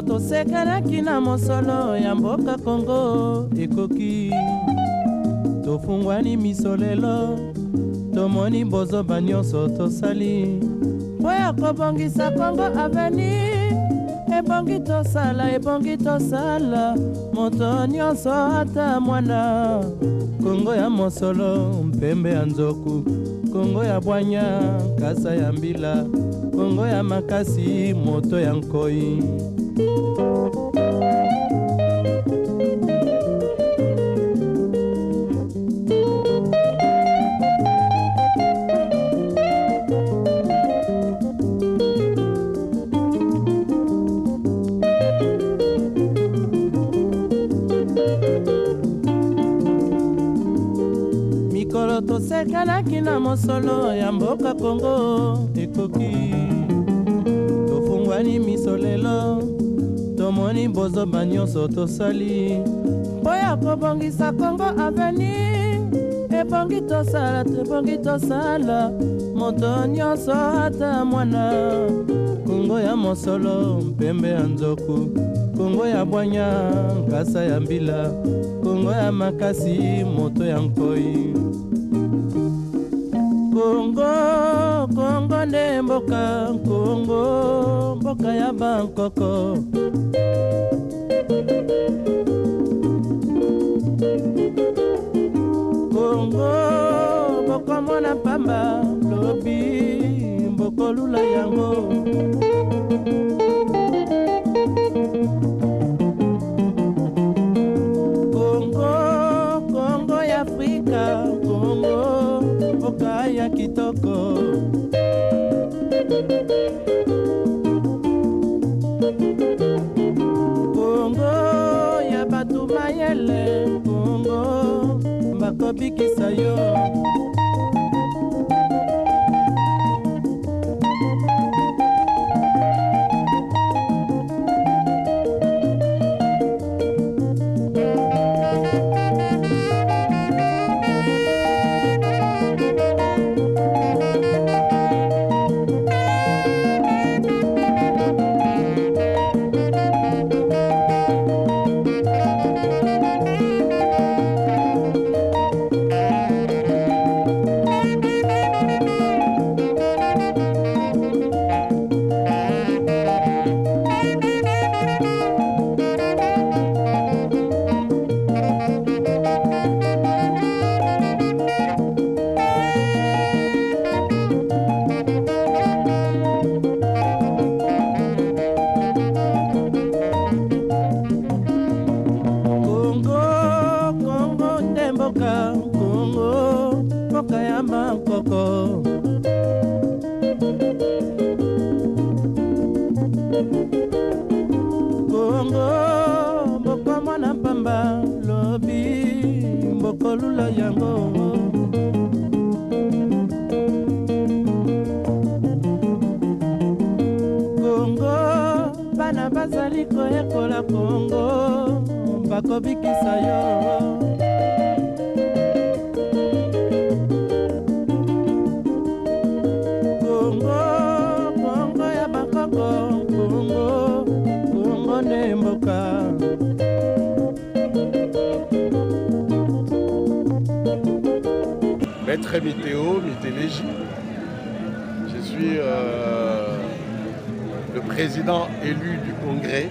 mikolo tosekanaki na mosolo ya mboka Kongo ekoki tofungwani miso lelo tomoni bozoba nyonso tosali mpo ya kobongisa Kongo Avenir ebongi tosala moto nyonso ata mwana Kongo ya mosolo mpembe ya nzoku Kongo ya bwanya kasa ya mbila Kongo ya makasi moto ya nkoi mikolo tosekanaki na mosolo ya mboka Kongo ekoki tofungwani miso lelo tomoni bozoba nyonso tosali mpo ya kobongisa Kongo Avenir ebongi tosala moto nyonso ata mwana Kongo ya mosolo mpembe ya nzoku Kongo ya bwanya nkasa ya mbila Kongo ya makasi moto ya nkoi Kongo nde mboka Kongo mboka ya bankoko Kongo mboko mona pamba lobi mboko lula yango Kongo ya Afrika Kongo mboka ya kitoko Kongo ya batu mayele Kongo bakobikisa yo Kongo mboka ya bankoko Kongo mboka mwana pamba lobi mboko lula yango Kongo bana bazali koyekola Kongo bakobikisa yo Maître Mithéo Mitélegi, je suis le président élu du congrès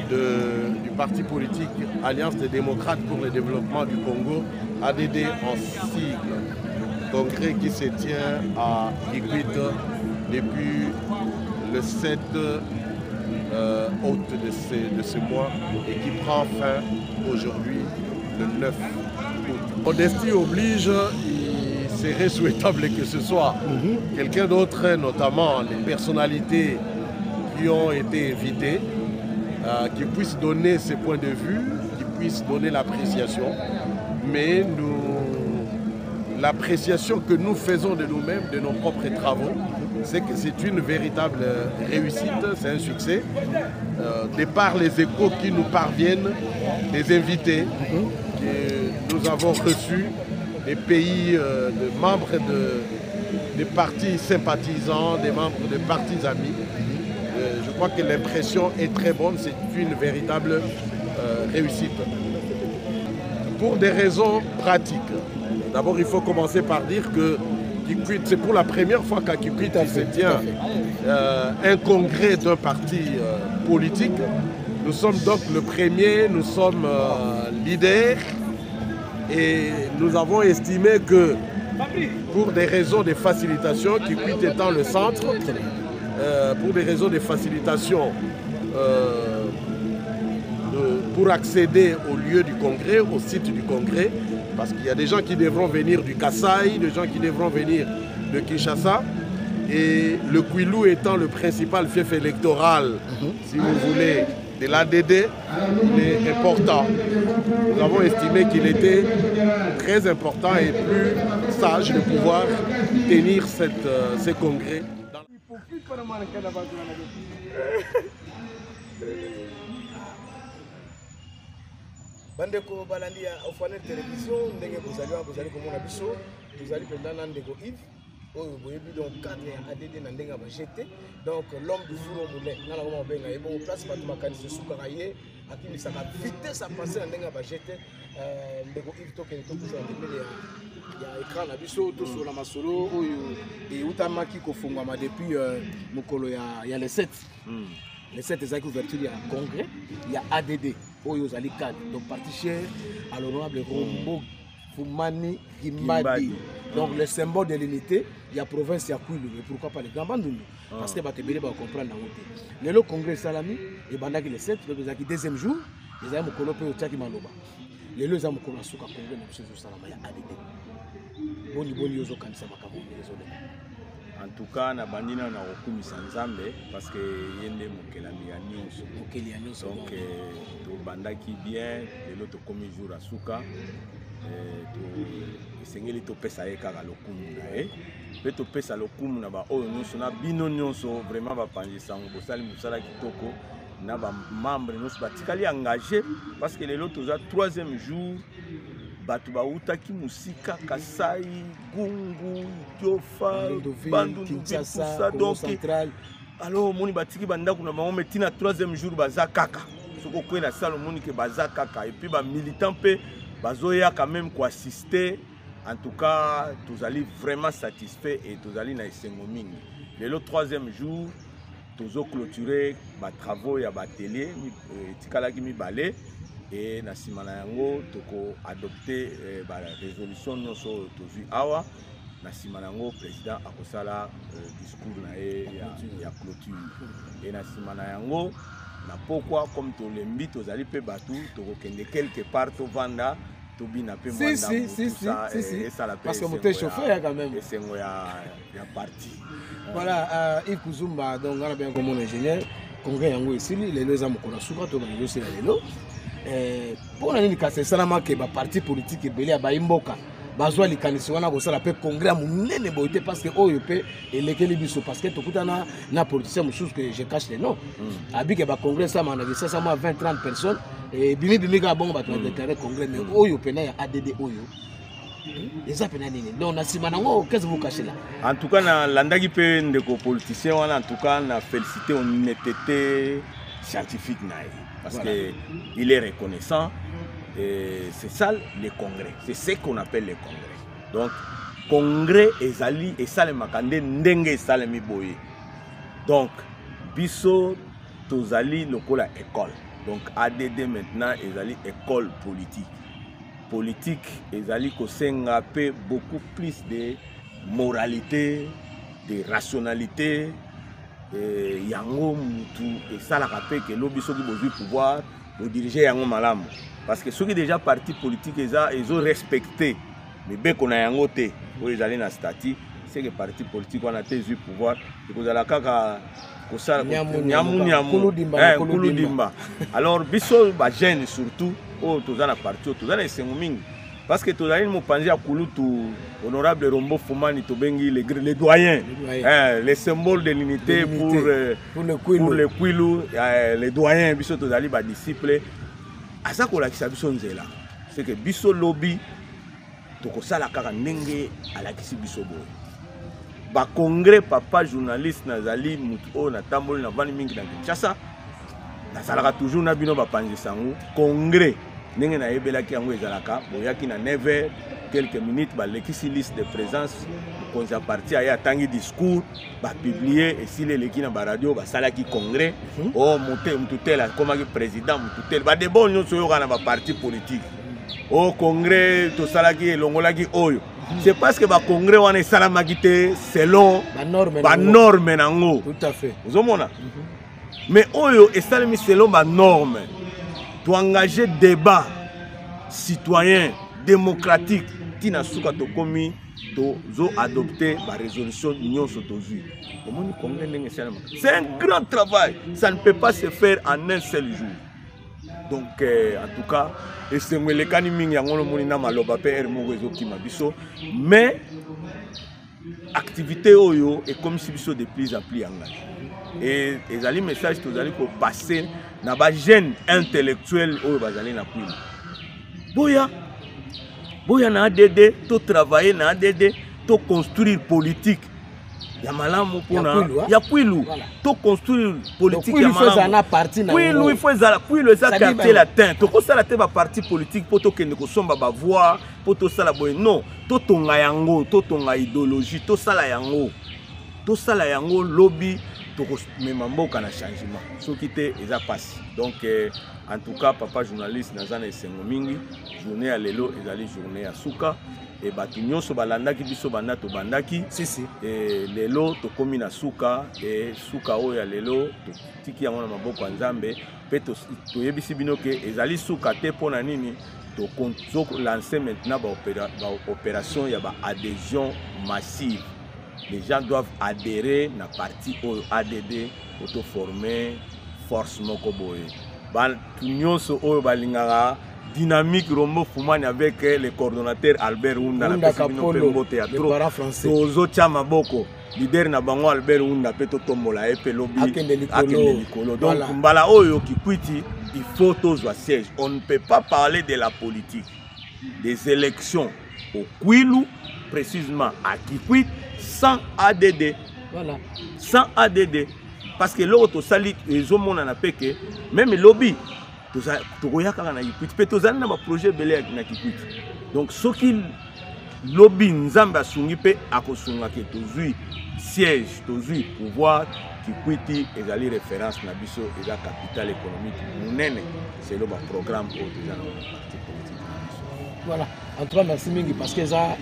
du parti politique Alliance des démocrates pour le développement du Congo, ADD en sigle. Congrès qui se tient à Kikwit depuis le 7 août de ce mois et qui prend fin aujourd'hui le 9 août. Modestie oblige, il serait souhaitable que ce soit quelqu'un d'autre, notamment les personnalités qui ont été invitées, qui puissent donner ses points de vue, qui puissent donner l'appréciation. Mais l'appréciation que nous faisons de nous-mêmes, de nos propres travaux, c'est que c'est une véritable réussite, c'est un succès. De par les échos qui nous parviennent, des invités que nous avons reçus, des pays, de membres des partis sympathisants, des membres des partis amis. je crois que l'impression est très bonne, c'est une véritable réussite. Pour des raisons pratiques. D'abord, il faut commencer par dire que c'est pour la première fois qu'à Kikwit il se tient un congrès d'un parti politique. Nous sommes donc le premier, nous sommes leaders et nous avons estimé que pour des raisons de facilitation, Kikwit étant le centre, pour des raisons de facilitation pour accéder au lieu du congrès, au site du congrès, parce qu'il y a des gens qui devront venir du Kasaï, des gens qui devront venir de Kinshasa, et le Kwilu étant le principal fief électoral, si vous voulez, de l'ADD, il est important. Nous avons estimé qu'il était très important et plus sage de pouvoir tenir ce congrès. Bandeko balandi ya Ofanel télévision ndenge bozali komona biso tozali pendant na ndeko Yves oyo boyebi donc cadre ya ADD na ndenge ba jeté donc l'homme du four au moulin na la ko benga e bon place bato makanisi sukaka ye akimisaka vitesse à passer na ndenge ba jeté ndeko Yves tokende tokuza ndenge ya écran na biso to sur la masolo oyo et utamaki kofungwama depuis mokolo ya le 7 les 7 ezaki ouverture ya congrès ya ADD oyo zali cadre donc parti cher à l'honorable Rombo Fumani Kimbadi donc le symbole de l'unité il y a province ya Kwilu et pourquoi pas les grands bandundu parce que batebele ba comprendre na wote le congrès salami et bandaki le 7 donc ezaki deuxième jour ezali mokolo pe otiaki maloba lelo eza mokolo asuka congrès na biso salama ya ADD boni yozo kanisa makambo ezole. En tout cas, na bandina na okumisa nzambe parce que yende mokelami ya nyonso. Donc to bandaki bien, lelo to komi jour asuka to esengeli to pesa ye kaka lokumu na ye. Pe to pesa lokumu na ba oyo nyonso na bino nyonso vraiment ba panjisa bosali musala kitoko na ba membre nyonso batikali engagé parce que lelo toza 3e jour bato bautaki musika Kasai, Gungu, Diofa, Bandundu, Kinshasa, donc alors moni batiki bandako na bango metina 3e jour baza kaka soko ko na salle moni ke baza kaka et puis ba militant pe bazoya quand même ko assister. En tout cas tozali vraiment satisfait et tozali na esengo mingi lelo 3e jour tozo clôturer ba travaux ya ba télé tikalaki mibale. Et na simana yango toko adopté ba résolution nyonso tozui awa na simana yango président akosala discours na ya clôture et na simana yango na pourquoi comme to lembi tozali pe batu toko kende quelque part to vanda to bina pe mwanda si parce que moté chauffeur quand même et c'est ya parti voilà Yves Kuzumba donc on a bien comme mon ingénieur congrès yango ici les deux amokona suka to ba yosi la lelo pour nani kasi salama ke ba parti politique ebele ya baimboka bazwa likanisi wana kosala pe congrès ya monene boite parce que oyo pe elekeli biso parce que tokutana na politicien mosusu que je cache les noms abike ba congrès ça mana que ça 20-30 personnes et bimi ka bongo bato déclarer congrès mais oyo pena ya ADD oyo eza pena nini donc na sima nango qu'est-ce que vous cachez là. En tout cas na landaki pe ndeko politicien wana en tout cas na féliciter honnêteté scientifique naï. Parce qu'il est reconnaissant. C'est ça les congrès. C'est ce qu'on appelle les congrès. Donc, congrès ezali et ça le makande ndenge ça le miboye. Donc, biso tozali lokola école. Donc, ADD maintenant ezali école politique. Politique ezali ko senga pe beaucoup plus de moralité, de rationalité. Yango mutu et ça la rappelle que l'obiso qui besoin pouvoir de diriger yango malamu parce que ceux qui déjà parti politique ils ont respecté mais bien qu'on a yango té pour les aller na statut c'est que parti politique on a té eu pouvoir et que la kaka ko sala kulu dimba alors biso ba jeune surtout oh tozana parti tozana esengo mingi parce que tozali mo panzi ya kulutu honorable Rombo Fumani tobengi les doyens les symboles de l'unité pour le Kwilu les doyens biso tozali ba disciples asa ko la kisa biso nzela c'est que biso lobby toko sala kaka ndenge ala kisi biso boy ba congrès papa journaliste nazali mutu o na tamboli na vani mingi na Kinshasa nazalaka toujours na bino ba panzisango congrès ndenge na yebelaki yango ezalaka boyaki na 9h quelques minutes ba lekisi liste de présence konza parti aya tangi discours ba publier et si les leki na ba radio ba salaki congrès oh monter mututela comme président mututela ba de bon nyonso yo kana ba parti politique au congrès to salaki elongolaki oyo c'est parce que ba congrès wana esalamaki te selon ba norme nango tout à fait vous omona mais oyo esalami selon ba norme to engager débat citoyen démocratique tina suka to komi to zo adopter ba résolution nyonso to zui omoni congrès ndenge esalama c'est un grand travail ça ne peut pas se faire en un seul jour. Donc en tout cas esengwelekani mingi yango moni na maloba pe moko ezokima biso mais activité oyo et comme si biso de plus en plus engagé et ezali message tozali ko passer na ba jeune intellectuel oyo bazali na kwili boya na ADD to travailler na ADD to construire politique ya malamu pona ya kwilu to construire politique ya malamu kwilu il faut ezala kwilu eza quartier latin to kosala te ba parti politique poto kende kosomba ba voix poto sala boy non to tonga yango to tonga idéologie to sala yango lobby to mema mboka na changement soki te eza passe donc en tout cas papa journaliste nazana esengo mingi journée ya lelo ezali journée ya suka et batu nyonso balandaki biso banda to bandaki et lelo to komi na suka et suka oyo ya lelo to tiki yango na maboko ya Nzambe pe to yebisi bino ke ezali suka te pona nini to lancer maintenant ba opération ya ba adhésion massive. Les gens doivent adhérer na parti au ADD auto former force moko boye bal nyonso oyo balingaka dynamique Rombo Fumani avec le coordonnateur Albert Ounda na pesibino pe mbote ya trop tozo chama boko leader na bango Albert Ounda pe to tombola epe lobby akende likolo donc mbala oyo kikwiti il faut tozwa siège. On ne peut pas parler de la politique des élections au Kwilu précisément à Kikwit sans ADD. Voilà. Sans ADD. Parce que l'autre sali les hommes na peke même le lobby to goyaka na Kikwit pe to zana na projet belé na Kikwit. Donc ce qui lobby Nzambe asungi pe akosunga ke tozui siège tozui pouvoir Kikwiti ezali référence na biso eza capital économique munene c'est le programme au déjà parti politique. Voilà. En tout cas, merci Mingi parce que ça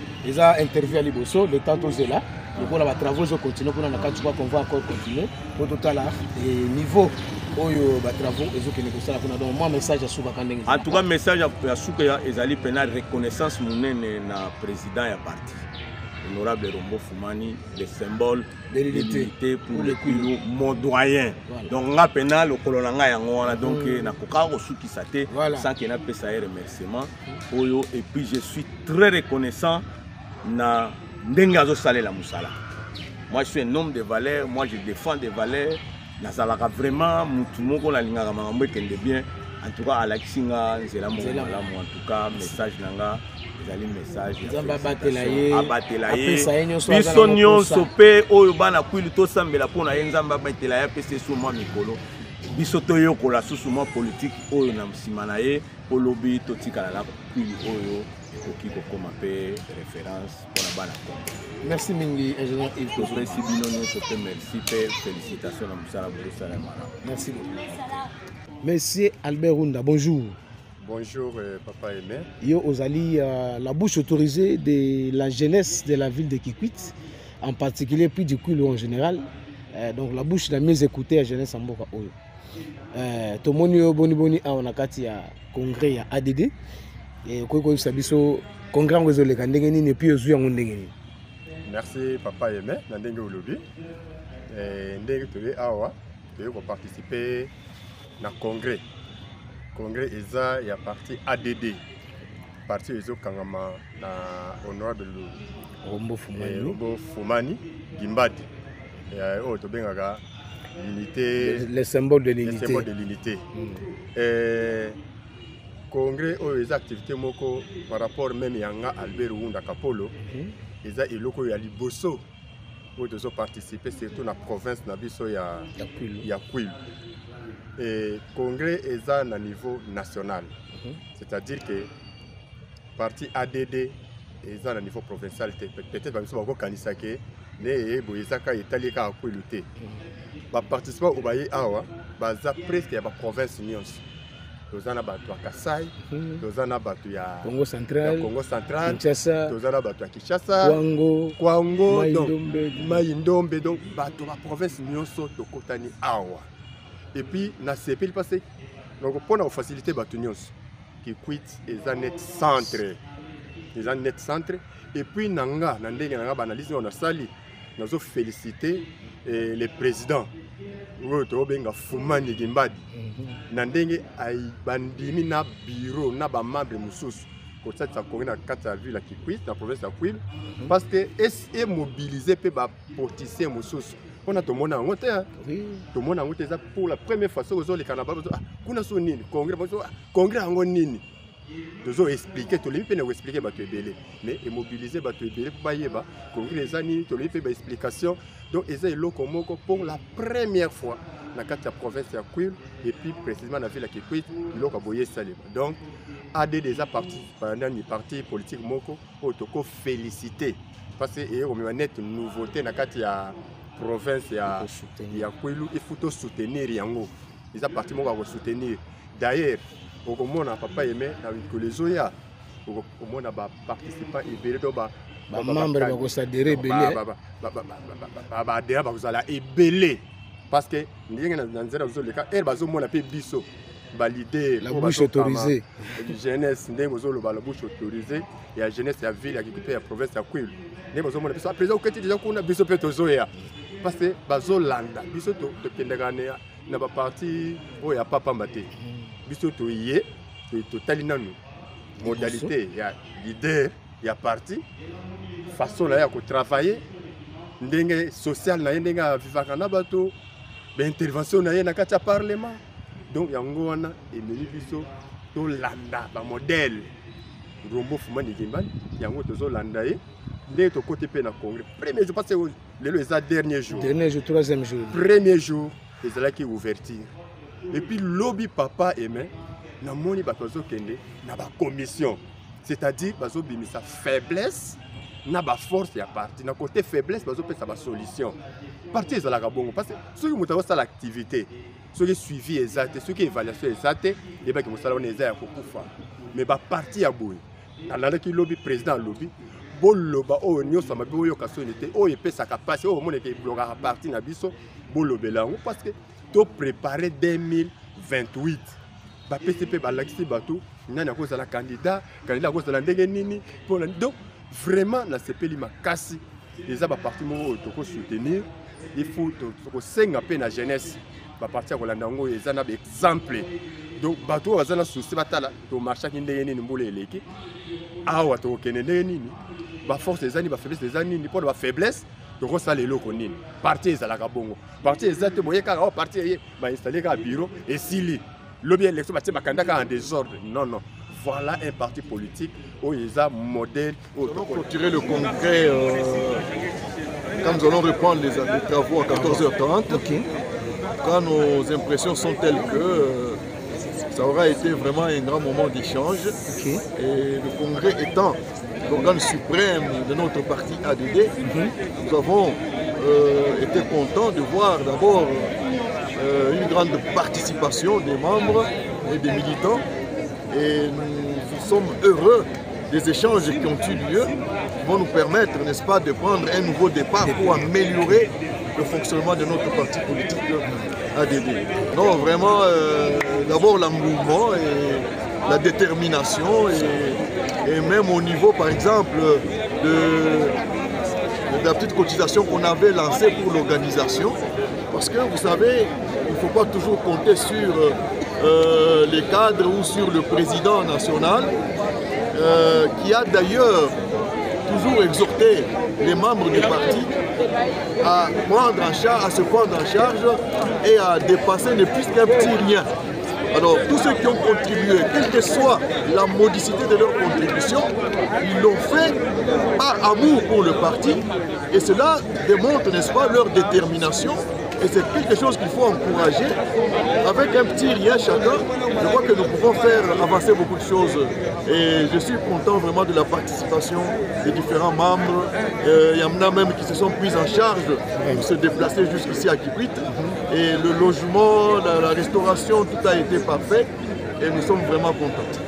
interview à Liboso, le temps est là. Donc on va travaux je continue pour qu'on va encore continuer pour tout à l'heure et niveau oyo ba travaux ezo ke négocier pour donc moi message à Souka Kandenge. En tout cas message à Souka ezali pena reconnaissance munene na président ya parti. Honorable Rombo Fumani, le symbole de l'unité pour le Kwilu, mon doyen. Voilà. Donc, on a pénal au colonanga yango, donc na kokaro souki sate, sans qu'il n'a pas ça remerciement. Et puis je suis très reconnaissant na ndengazo salé la musala. Moi je suis un homme de valeur, moi je défends des valeurs. Nazalaka vraiment mutumoko la linga mambo kende bien. En tout cas à la kisinga nzela mo en tout cas message nanga ezali message abatela biso nyonso pe oyo bana kwilu tosambela mpona ye Nzambe abatela ye apesa so mwa mikolo biso toyokola susu mwa politique oyo na nsima na ye po lobi totikala na kwilu oyo ekoki kokoma pe référence mpona bana Congo. Merci mingi ingénieur Yves topesi bino nyonso pe merci pe félicitations na mosala bosala malamu. Merci beaucoup. Monsieur Albert Ounda, bonjour. Bonjour Papa Aimé. Yo Ozali, la bouche autorisée de la jeunesse de la ville de Kikwit, en particulier puis du Kwilu en général. Donc la bouche la mieux écoutée à jeunesse en Mboka Oyo. Tomoni yo boni a onakati ya congrès ya ADD. Et koko sabiso congrès ngozo le kandenge ni ne puis ozu yango ndenge ni. Merci Papa Aimé, na ndenge olobi. Ndenge toye awa, toye ko participer na congrès. Congrès eza ya parti ADD. Parti ezo kangama na honorable Rombo Fumani Gimbadi. Oh to bengaka l'unité, le symbole de l'unité. Le symbole de l'unité. Congrès o eza activité moko par rapport même yanga Albert Ounda Kapolo. Eza eloko ya liboso où ils ont participé surtout dans la province de Kwilu. Et le congrès est à un niveau national. C'est-à-dire que le parti ADD est à un niveau provincial. Peut-être que nous avons organisé les participants au Baye Awa, presque la province Nyons. Nous avons Kassai, nous avons Congo Central, Kinshasa, nous avons Kinshasa, Kwango, Maïndombe, donc la province Nyons de Kotani Awa. Et puis, dans ce pays passé, nous avons facilité les Nyons qui quittent les net centre. Les net centre. Et puis, nous avons analysé, nous avons félicité le président. Fumani Gimbadi. Nandenge bandimi na bureau na ba membre mususu ko tsatsa ko na kata ville qui quitte la province de Kwilu parce que est mobilisé pe ba politicien mususu on a tout monde en côté tout monde en côté ça pour la première fois so zo le kanaba kuna so nini congrès ngo nini dozo expliquer to lipe na expliquer ba to ebele mais mobiliser ba to ebele pour ba yeba congrès za nini to lipe ba explication donc ils ont locomoko pour la première fois dans la province de Kwilu et puis précisément dans la ville de Kwilu, il a boyé salé. Donc, AD déjà parti politique moko autoco félicité parce que il y a une nouveauté dans la province de Kwilu, il faut soutenir yango. Ils ont parti moko soutenir. D'ailleurs, au moment où papa aimé avec les Zoya, au moment où participants et doba membre va s'adhérer belé belé parce que nous avons le cas et bazo mona pe biso valider la bouche autorisée jeunesse ndenge zo la bouche autorisée et la jeunesse ya ville qui occupe la province ya Kwilu ndenge bazo mona biso après okati déjà kuna biso pe tozoya parce que bazo landa biso to kendagana na ba parti o ya papa mbate biso to yé to talinanu modalité ya leader ya parti façon là ya ko travailler ndenge social na ndenge vivaka na bato ba intervention na ye na kati ya parlement donc yango wana emeli biso to landa ba modèle Rombo Fumani Gimbadi yango tozo landa ye ndenge to côté pe na congrès premier jour parce que lelo eza dernier jour troisième jour premier jour ezala ki ouverture et puis lobby papa aimé na moni ba tozo kende na ba commission c'est-à-dire bazo bimisa faiblesse na ba force ya parti na côté faiblesse bazo pesa ba solution parti ezala ka bongo parce que ceux qui mutawa ça l'activité ceux qui suivi exact ceux qui évaluation exact et ba ki musala on eza ya kokufa mais ba parti ya boy alanda ki lobby président lobby boloba o nyosa mabe yo kasonité o epesa ka passer o mona ke bloquer parti na biso bolobela parce que to préparer 2028 ba PCP ba laxi bato nani a cause la candidat cause la ndenge nini pour donc vraiment la CPI makasi les a ba parti mo to soutenir il faut to senga pe na jeunesse ba parti ko landa ngo ezana ba exemple donc bato bazana souci batala to marcha ki ndenge nini mbole eleki awa to kene ndenge nini ba force des années ba faiblesse des années ni pour ba faiblesse to ko sala eloko nini parti ezala ka bongo parti ezate moyeka o parti ba installer ka bureau et sili l'objet élection va kandaka en désordre. Non, non. Voilà un parti politique où il y a un modèle. Pour clôturer le congrès, quand nous allons reprendre les travaux à 14h30, quand nos impressions sont telles que ça aura été vraiment un grand moment d'échange. Et le congrès étant l'organe suprême de notre parti ADD, nous avons été contents de voir d'abord une grande participation des membres et des militants et nous sommes heureux des échanges qui ont eu lieu qui vont nous permettre, n'est-ce pas, de prendre un nouveau départ pour améliorer le fonctionnement de notre parti politique ADD. Non, vraiment, d'abord l'engouement et la détermination et même au niveau, par exemple, de la petite cotisation qu'on avait lancée pour l'organisation. Parce que vous savez, il ne faut pas toujours compter sur les cadres ou sur le président national, qui a d'ailleurs toujours exhorté les membres du parti à se prendre en charge et à dépasser ne plus qu'un petit rien. Alors, tous ceux qui ont contribué, quelle que soit la modicité de leur contribution, ils l'ont fait par amour pour le parti. Et cela démontre, n'est-ce pas, leur détermination. Et c'est quelque chose qu'il faut encourager. Avec un petit rien chacun, je crois que nous pouvons faire avancer beaucoup de choses. Et je suis content vraiment de la participation des différents membres. Il y en a même qui se sont pris en charge pour se déplacer jusqu'ici à Kikwit. Et le logement, la restauration, tout a été parfait. Et nous sommes vraiment contents.